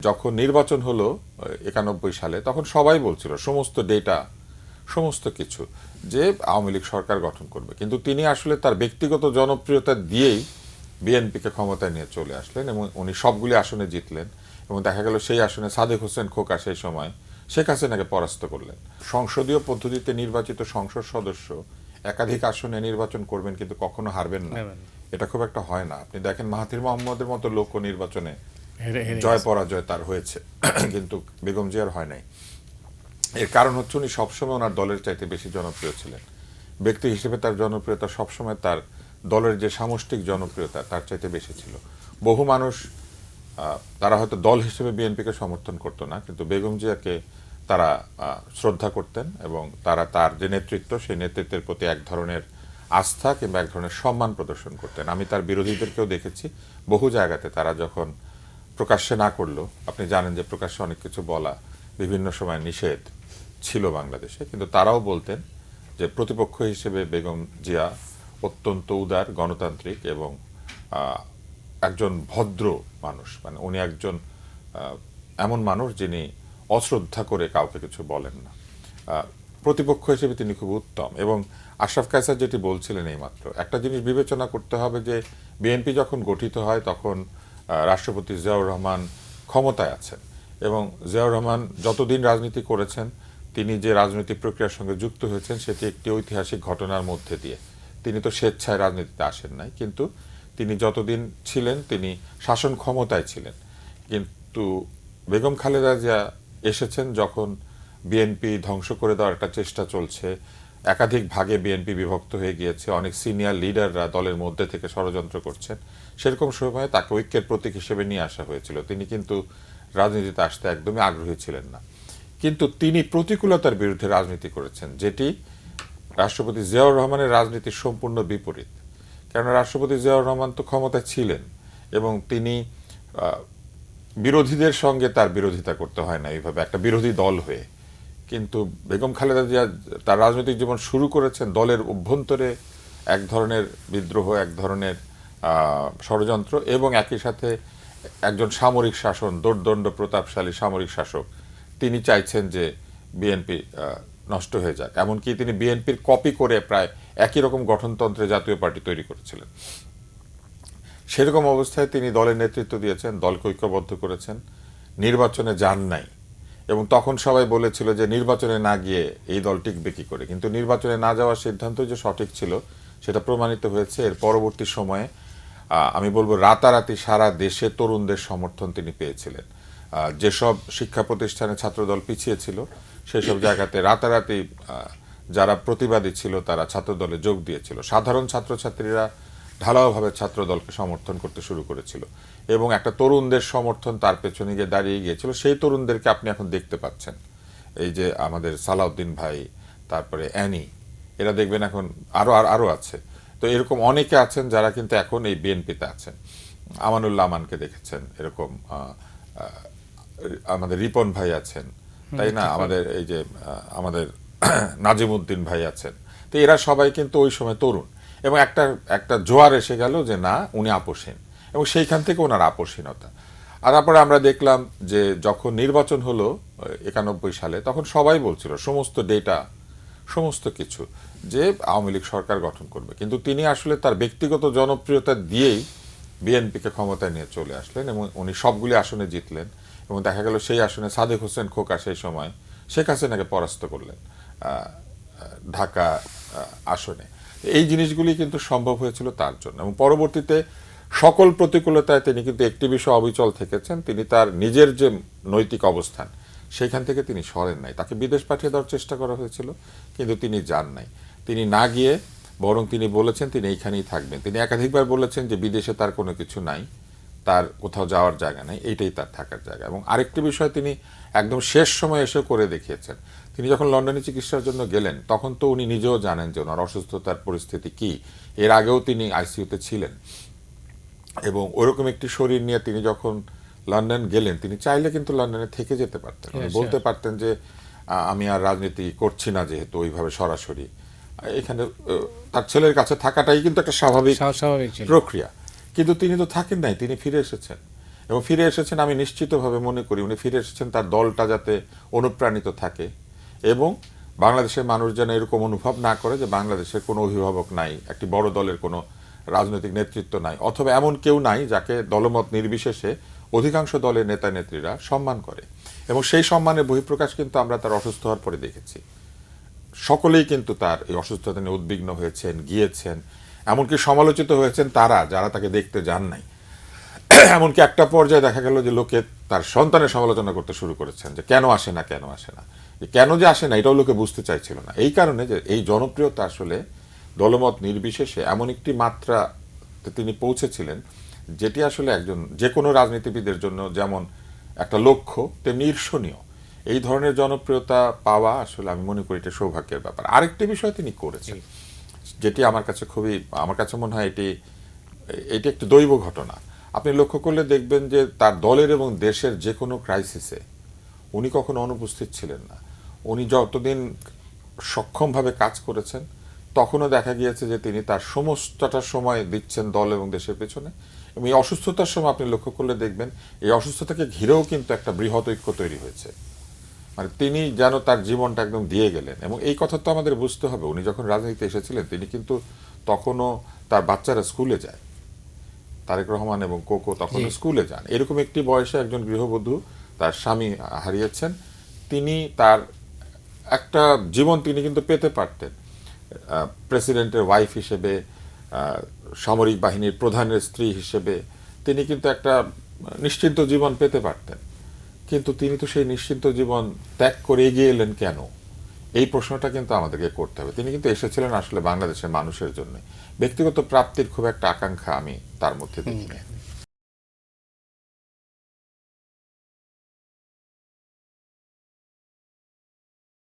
যখন নির্বাচন হলো 91 সালে তখন সবাই বলছিল সমস্ত ডেটা সমস্ত কিছু যে আওয়ামী লীগ সরকার গঠন করবে, কিন্তু তিনি আসলে তার ব্যক্তিগত জনপ্রিয়তা দিয়েই বিএনপিকে ক্ষমতায় নিয়ে চলে আসলেন এবং উনি সবগুলি আসনে জিতলেন এবং দেখা গেল সেই আসনে সাদেক হোসেন খোকা সেই সময় শেখ হাসিনাকে পরাস্ত করলেন। সংসদীয় পদ্ধতিতে নির্বাচিত সংসদ সদস্য একাধিক আসনে নির্বাচন করবেন কিন্তু কখনো হারবেন না, এটা খুব একটা হয় না। আপনি দেখেন মাহাথির মোহাম্মদের মতো লোক নির্বাচনে জয় পরাজয় তার হয়েছে কিন্তু বেগম জিয়ার হয় নাই। এর কারণ হচ্ছে উনি সবসময় ওনার দলের চাইতে বেশি জনপ্রিয় ছিলেন। ব্যক্তি হিসেবে তার জনপ্রিয়তা সবসময় তার দলের যে সামষ্টিক জনপ্রিয়তা তার চাইতে বেশি ছিল। বহু মানুষ তারা হয়তো দল হিসেবে বিএনপিকে সমর্থন করতো না, কিন্তু বেগম জিয়াকে তারা শ্রদ্ধা করতেন এবং তারা তার যে নেতৃত্ব সেই নেতৃত্বের প্রতি এক ধরনের আস্থা কিংবা এক ধরনের সম্মান প্রদর্শন করতেন। আমি তার বিরোধীদেরকেও দেখেছি বহু জায়গাতে তারা যখন প্রকাশ্যে না করলো, আপনি জানেন যে প্রকাশ্যে অনেক কিছু বলা বিভিন্ন সময় নিষেধ ছিল বাংলাদেশে, কিন্তু তারাও বলতেন যে প্রতিপক্ষ হিসেবে বেগম জিয়া অত্যন্ত উদার, গণতান্ত্রিক এবং একজন ভদ্র মানুষ। মানে উনি একজন এমন মানুষ যিনি অশ্রদ্ধা করে কাউকে কিছু বলেন না। প্রতিপক্ষ হিসেবে তিনি খুব উত্তম। এবং আশরাফ কায়সার যেটি বলছিলেন এইমাত্র, একটা জিনিস বিবেচনা করতে হবে যে বিএনপি যখন গঠিত হয় তখন রাষ্ট্রপতি জিয়াউর রহমান ক্ষমতায় আছেন এবং জিয়াউর রহমান যতদিন রাজনীতি করেছেন তিনি যে রাজনৈতিক প্রক্রিয়ার সঙ্গে যুক্ত হয়েছেন সেটি একটি ঐতিহাসিক ঘটনার মধ্যে দিয়ে। তিনি তো স্বেচ্ছায় রাজনীতিতে আসেন নাই, কিন্তু তিনি যতদিন ছিলেন তিনি শাসন ক্ষমতায় ছিলেন। কিন্তু বেগম খালেদা জিয়া এসেছেন যখন বিএনপি ধ্বংস করে দেওয়ার একটা চেষ্টা চলছে, একাধিক ভাগে বিএনপি বিভক্ত হয়ে গিয়েছে, অনেক সিনিয়র লিডাররা দলের মধ্যে থেকে ষড়যন্ত্র করছেন। সেরকম সময়ে তাকে ঐক্যের প্রতীক হিসেবে নিয়ে আসা হয়েছিল। তিনি কিন্তু রাজনীতিতে আসতে একদমই আগ্রহী ছিলেন না, কিন্তু তিনি প্রতিকূলতার বিরুদ্ধে রাজনীতি করেছেন, যেটি রাষ্ট্রপতি জিয়াউর রহমানের রাজনীতির সম্পূর্ণ বিপরীত। কেননা রাষ্ট্রপতি জিয়াউর রহমান তো ক্ষমতায় ছিলেন এবং তিনি বিরোধীদের সঙ্গে তার বিরোধিতা করতে হয় না এইভাবে একটা বিরোধী দল হয়ে। কিন্তু বেগম খালেদা জিয়া তার রাজনৈতিক জীবন শুরু করেছেন দলের অভ্যন্তরে এক ধরনের বিদ্রোহ, এক ধরনের ষড়যন্ত্র এবং একই সাথে একজন সামরিক শাসন, দোর্দণ্ড প্রতাপশালী সামরিক শাসক, তিনি চাইছেন যে বিএনপি নষ্ট হয়ে যাক। এমনকি তিনি বিএনপির কপি করে প্রায় একই রকম গঠনতন্ত্রে জাতীয় পার্টি তৈরি করেছিলেন। সেরকম অবস্থায় তিনি দলের নেতৃত্ব দিয়েছেন, দলকে ঐক্যবদ্ধ করেছেন, নির্বাচনে যান নাই এবং তখন সবাই বলেছিল যে নির্বাচনে না গিয়ে এই দল টিকবে কি করে। কিন্তু নির্বাচনে না যাওয়ার সিদ্ধান্ত যে সঠিক ছিল সেটা প্রমাণিত হয়েছে। এর পরবর্তী সময়ে আমি বলবো রাতারাতি সারা দেশে তরুণদের সমর্থন তিনি পেয়েছিলেন। যেসব শিক্ষা প্রতিষ্ঠানে ছাত্রদল পিছিয়ে ছিল সেসব জায়গাতে রাতারাতি যারা প্রতিবাদী ছিল তারা ছাত্রদলে যোগ দিয়েছিল। সাধারণ ছাত্রছাত্রীরা ঢালাওভাবে ছাত্রদলকে সমর্থন করতে শুরু করেছিল এবং একটা তরুণদের সমর্থন তার পেছনে গিয়ে দাঁড়িয়ে গিয়েছিল। সেই তরুণদেরকে আপনি এখন দেখতে পাচ্ছেন, এই যে আমাদের সালাউদ্দিন ভাই, তারপরে অ্যানি, এরা দেখবেন এখন আরো আছে। তো এরকম অনেকে আছেন যারা কিন্তু এখন এই বিএনপিতে আছেন। আমানুল্লাহ আমানকে দেখেছেন, এরকম আমাদের রিপন ভাই আছেন, তাই না, আমাদের এই যে আমাদের নাজিমউদ্দিন ভাই আছেন। তো এরা সবাই কিন্তু ওই সময় তরুণ এবং একটা জোয়ার এসে গেল যে না উনি আপোষহীন এবং সেইখান থেকে ওনার আপোষহীনতা। আর তারপরে আমরা দেখলাম যে যখন নির্বাচন হলো 91 সালে তখন সবাই বলছিল সমস্ত ডেটা সমস্ত কিছু যে আওয়ামী লীগ সরকার গঠন করবে, কিন্তু তিনি আসলে তার ব্যক্তিগত জনপ্রিয়তা দিয়েই বিএনপিকে ক্ষমতায় নিয়ে চলে আসলেন এবং উনি সবগুলি আসনে জিতলেন এবং দেখা গেল সেই আসনে সাদেক হোসেন খোকা সেই সময় শেখ হাসিনাকে পরাস্ত করলেন ঢাকা আসনে। এই জিনিসগুলি কিন্তু সম্ভব হয়েছিল তার জন্য এবং পরবর্তীতে সকল প্রতিকূলতায় তিনি কিন্তু একটি বিষয় অবিচল থেকেছেন, তিনি তার নিজের যে নৈতিক অবস্থান সেইখান থেকে তিনি সরেন নাই। তাকে বিদেশ পাঠিয়ে দেওয়ার চেষ্টা করা হয়েছিল কিন্তু তিনি যান নাই। তিনি না গিয়ে বরং তিনি বলেছেন তিনি এইখানেই থাকবেন। তিনি একাধিকবার বলেছেন যে বিদেশে তার কোনো কিছু নাই, তার কোথাও যাওয়ার জায়গা নেই, এইটাই তার থাকার জায়গা। এবং আরেকটি বিষয় তিনি একদম শেষ সময় এসেও করে দেখিয়েছেন। তিনি যখন লন্ডনে চিকিৎসার জন্য গেলেন তখন তো উনি নিজেও জানেন যে ওনার অসুস্থতার পরিস্থিতি কি। এর আগেও তিনি আইসিইউতে ছিলেন এবং ওরকম একটি শরীর নিয়ে তিনি যখন লন্ডন গেলেন তিনি চাইলে কিন্তু লন্ডনে থেকে যেতে পারতেন, বলতে পারতেন যে আমি আর রাজনীতি করছি না, যেহেতু ওইভাবে সরাসরি এখানে তার ছেলের কাছে থাকাটাই কিন্তু একটা স্বাভাবিক প্রক্রিয়া। কিন্তু তিনি তো থাকেন নাই, তিনি ফিরে এসেছেন এবং ফিরে এসেছেন আমি নিশ্চিতভাবে মনে করি উনি ফিরে এসেছেন তার দলটা যাতে অনুপ্রাণিত থাকে এবং বাংলাদেশের মানুষ যেন এরকম অনুভব না করে যে বাংলাদেশের কোনো অভিভাবক নাই, একটি বড় দলের কোনো রাজনৈতিক নেতৃত্ব নাই, অথবা এমন কেউ নাই যাকে দলমত নির্বিশেষে অধিকাংশ দলের নেতা নেত্রীরা সম্মান করে। এবং সেই সম্মানের বহিঃপ্রকাশ কিন্তু আমরা তার অসুস্থ হওয়ার পরে দেখেছি। সকলেই কিন্তু তার এই অসুস্থতা নিয়ে উদ্বিগ্ন হয়েছেন, গিয়েছেন, এমনকি সমালোচিত হয়েছেন তারা যারা তাকে দেখতে যান নাই। এমনকি একটা পর্যায়ে দেখা গেল যে লোকে তার সন্তানের সমালোচনা করতে শুরু করেছেন যে কেন আসে না, কেন আসে না, কেন যে আসে না এটাও লোকে বুঝতে চাইছিল না। এই কারণে যে এই জনপ্রিয়তা আসলে দলমত নির্বিশেষে এমন একটি মাত্রা তিনি পৌঁছেছিলেন যেটি আসলে একজন যে কোনো রাজনীতিবিদের জন্য যেমন একটা লক্ষ্য তেমনি ঈর্ষণীয়। এই ধরনের জনপ্রিয়তা পাওয়া আসলে আমি মনে করি এটা সৌভাগ্যের ব্যাপার। আরেকটি বিষয় তিনি করেছেন যেটি আমার কাছে মনে হয় এটি একটি দৈব ঘটনা। আপনি লক্ষ্য করলে দেখবেন যে তার দলের এবং দেশের যে কোনো ক্রাইসিসে উনি কখনো অনুপস্থিত ছিলেন না। উনি যতদিন সক্ষমভাবে কাজ করেছেন তখনও দেখা গিয়েছে যে তিনি তার সমস্তটা সময় দিচ্ছেন দল এবং দেশের পেছনে। এবং এই অসুস্থতার সময় আপনি লক্ষ্য করলে দেখবেন এই অসুস্থতাকে ঘিরেও কিন্তু একটা বৃহৎ ঐক্য তৈরি হয়েছে। মানে তিনি যেন তার জীবনটা একদম দিয়ে গেলেন। এবং এই কথা তো আমাদের বুঝতে হবে, উনি যখন রাজনীতিতে এসেছিলেন তিনি কিন্তু তখনও তার বাচ্চারা স্কুলে যায়, তারেক রহমান এবং কোকো তখন স্কুলে যান। এরকম একটি বয়সে একজন গৃহবধূ তার স্বামী হারিয়েছেন। তিনি তার একটা জীবন তিনি কিন্তু পেতে পারতেন প্রেসিডেন্টের ওয়াইফ হিসেবে, সামরিক বাহিনীর প্রধানের স্ত্রী হিসেবে তিনি কিন্তু একটা নিশ্চিন্ত জীবন পেতে পারতেন। কিন্তু তিনি তো সেই নিশ্চিন্ত জীবন ত্যাগ করে এগিয়ে এলেন কেন? এই প্রশ্নটা কিন্তু আমাদেরকে করতে হবে। তিনি কিন্তু এসেছিলেন আসলে বাংলাদেশের মানুষের জন্য। ব্যক্তিগত প্রাপ্তির খুব একটা আকাঙ্ক্ষা আমি তার মধ্যে দেখি না।